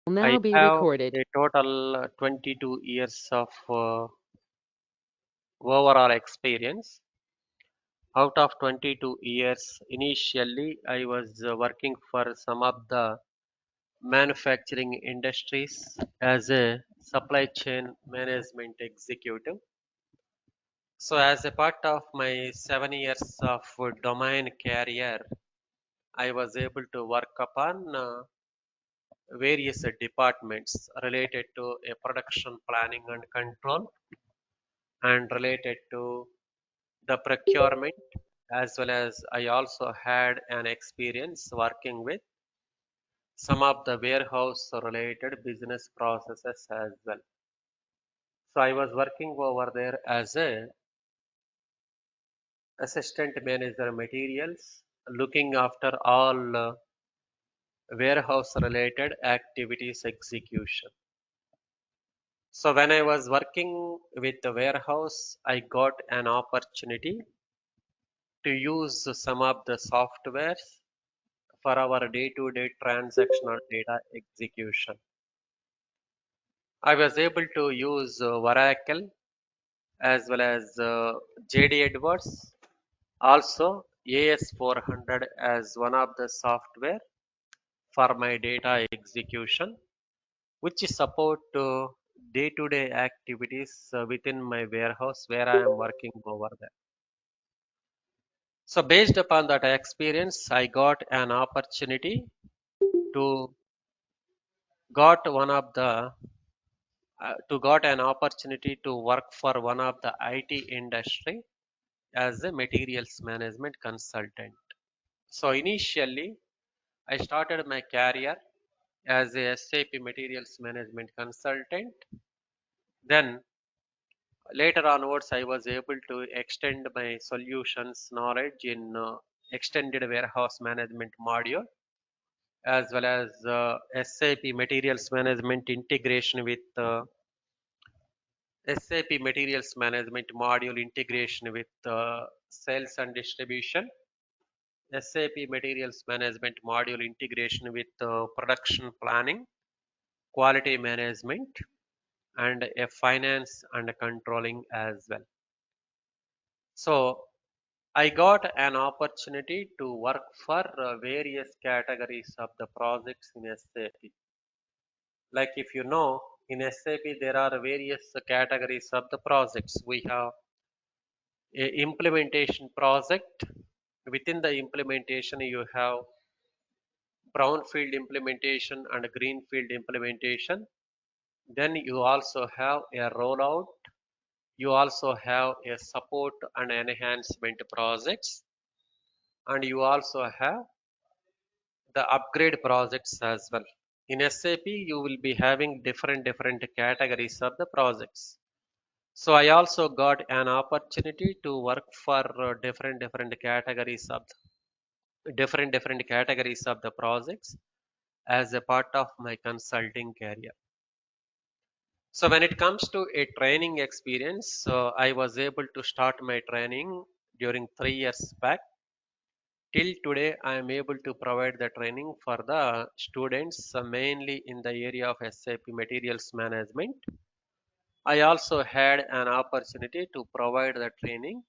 will I now be have recorded. a total 22 years of overall experience. Out of 22 years, initially I was working for some of the manufacturing industries as a supply chain management executive. So, as a part of my 7 years of domain career, I was able to work upon various departments related to a production planning and control and related to the procurement, as well as I also had an experience working with some of the warehouse related business processes as well. So I was working over there as a assistant manager materials, looking after all warehouse related activities execution. So when I was working with the warehouse, I got an opportunity to use some of the softwares for our day-to-day transactional data execution. I was able to use Oracle as well as JD Edwards, also AS400 as one of the software for my data execution, which support day-to-day activities within my warehouse where I am working over there. So based upon that experience, I got an opportunity to got one of the got an opportunity to work for one of the IT industry as a materials management consultant. So initially, I started my career as a SAP materials management consultant. Then later onwards, I was able to extend my solutions knowledge in extended warehouse management module as well as SAP materials management integration with SAP materials management module integration with sales and distribution, SAP materials management module integration with production planning, quality management, and a finance and controlling as well. So I got an opportunity to work for various categories of the projects in SAP. Like if you know, in SAP there are various categories of the projects. We have a implementation project. Within the implementation, you have brownfield implementation and greenfield implementation. Then you also have a rollout. You also have a support and enhancement projects, and you also have the upgrade projects as well. In SAP, you will be having different categories of the projects. So I also got an opportunity to work for different categories of different categories of the projects as a part of my consulting career. So when it comes to a training experience, so I was able to start my training during 3 years back. Till today, I am able to provide the training for the students mainly in the area of SAP materials management. I also had an opportunity to provide the training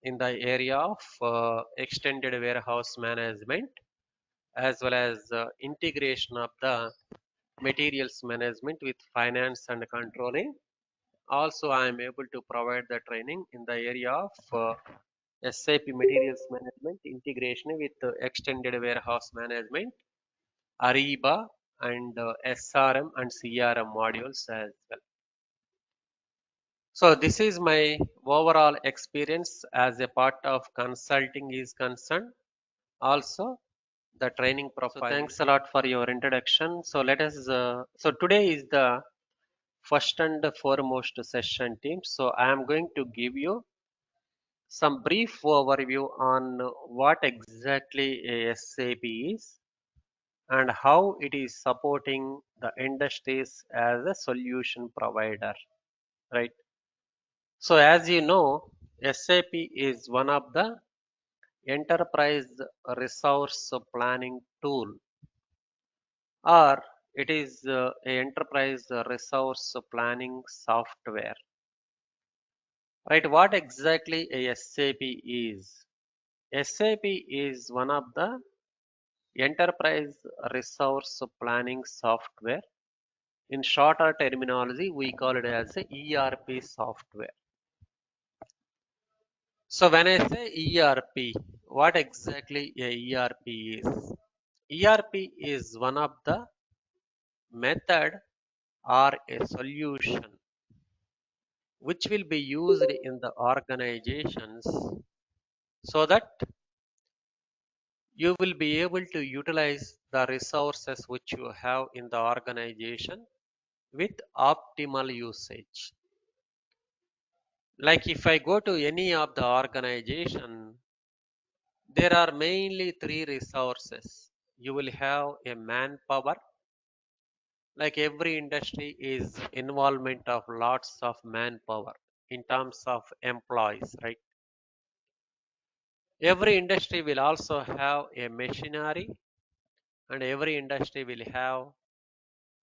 in the area of extended warehouse management as well as integration of the materials management with finance and controlling. Also, I am able to provide the training in the area of SAP materials management integration with extended warehouse management, Ariba, and SRM and CRM modules as well. So this is my overall experience as a part of consulting is concerned. Also, the training profile. So thanks a lot for your introduction. So let us. So today is the first and foremost session, team. So I am going to give you some brief overview on what exactly a SAP is and how it is supporting the industries as a solution provider, right? So as you know, SAP is one of the enterprise resource planning tool, or It is a enterprise resource planning software. Right? What exactly a SAP is? SAP is one of the enterprise resource planning software. In shorter terminology, we call it as a ERP software. So when I say ERP, what exactly a ERP is? ERP is one of the method or a solution which will be used in the organizations so that you will be able to utilize the resources which you have in the organization with optimal usage. Like if I go to any of the organization, there are mainly three resources. You will have a manpower, like every industry is involvement of lots of manpower in terms of employees, right? Every industry will also have a machinery, and every industry will have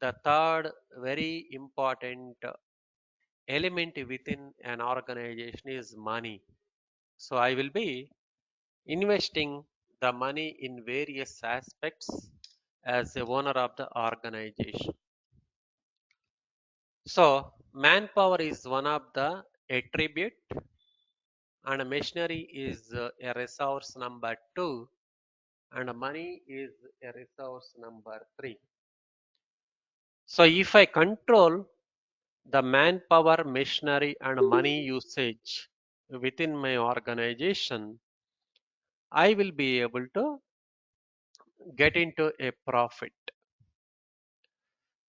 the third very important element within an organization is money. So I will be investing the money in various aspects as the owner of the organization. So manpower is one of the attribute, and machinery is a resource number two, and money is a resource number three. So if I control the manpower, machinery, and money usage within my organization, I will be able to get into a profit.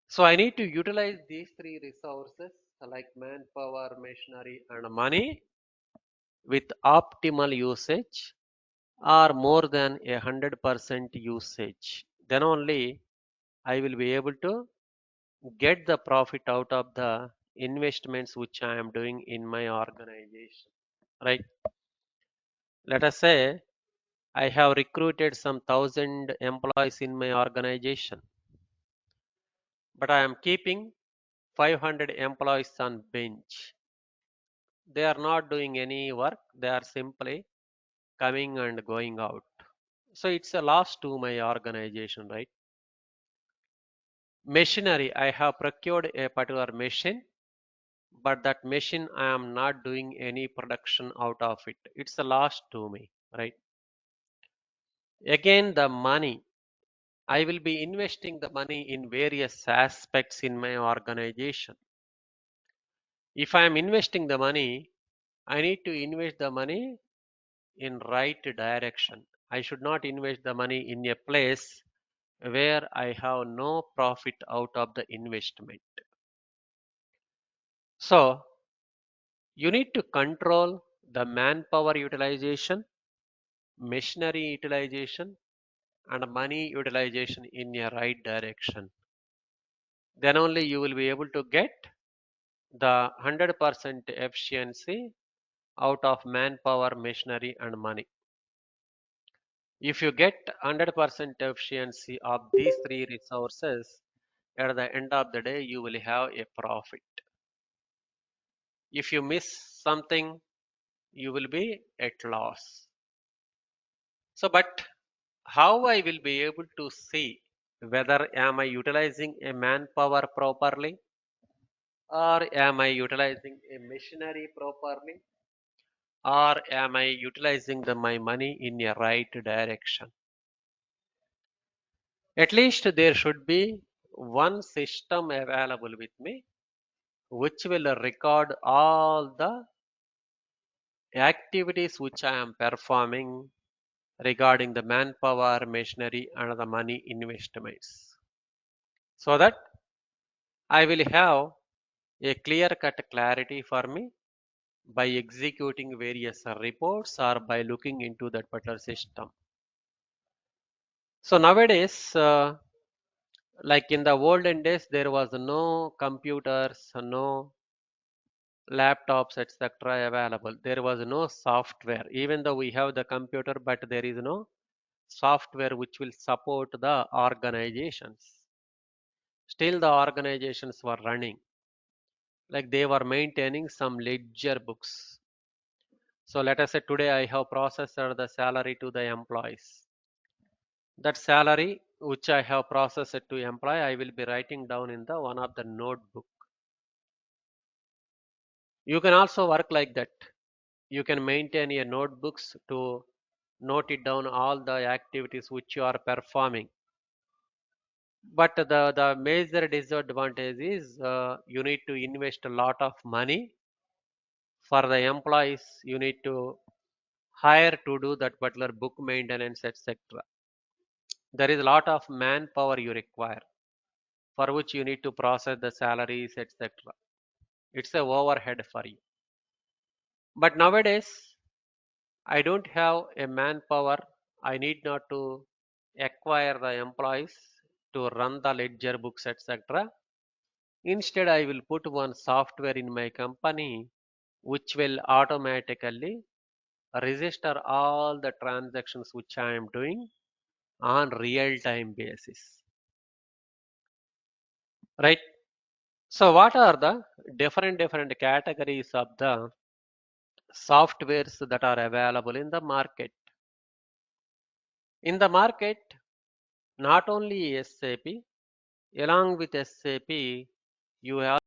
So I need to utilize these three resources like manpower, machinery, and money with optimal usage or more than 100% usage. Then only I will be able to get the profit out of the investments which I am doing in my organization. Right? Let us say I have recruited some 1,000 employees in my organization, but I am keeping 500 employees on bench. They are not doing any work, they are simply coming and going out. So it's a loss to my organization, right? Machinery, I have procured a particular machine, but that machine I am not doing any production out of it. It's a loss to me, right? Again, the money. I will be investing the money in various aspects in my organization. If I am investing the money, I need to invest the money in right direction. I should not invest the money in a place where I have no profit out of the investment. So you need to control the manpower utilization, machinery utilization, and money utilization in a right direction. Then only you will be able to get the 100% efficiency out of manpower, machinery, and money. If you get 100% efficiency of these three resources, at the end of the day, you will have a profit. If you miss something, you will be at loss. So, but how I will be able to see whether am I utilizing a manpower properly or am I utilizing a machinery properly or am I utilizing my money in a right direction? At least there should be one system available with me which will record all the activities which I am performing regarding the manpower, machinery, and the money investments. So that I will have a clear cut clarity for me by executing various reports or by looking into that particular system. So nowadays, like in the olden days, there was no computers, no laptops, etc. available. There was no software. Even though we have the computer, but there is no software which will support the organizations. Still the organizations were running, like they were maintaining some ledger books. So let us say today I have processed the salary to the employees. That salary which I have processed to employee, I will be writing down in the one of the notebook. You can also work like that. You can maintain your notebooks to note it down all the activities which you are performing. But the major disadvantage is you need to invest a lot of money for the employees. You need to hire to do that particular book maintenance, etc. There is a lot of manpower you require for which you need to process the salaries, etc. It's a overhead for you. But nowadays, I don't have a manpower. I need not to acquire the employees to run the ledger books, etc. Instead, I will put one software in my company which will automatically register all the transactions which I am doing on real time basis. Right? So what are the different categories of the softwares that are available in the market? In the market, not only SAP, along with SAP, you have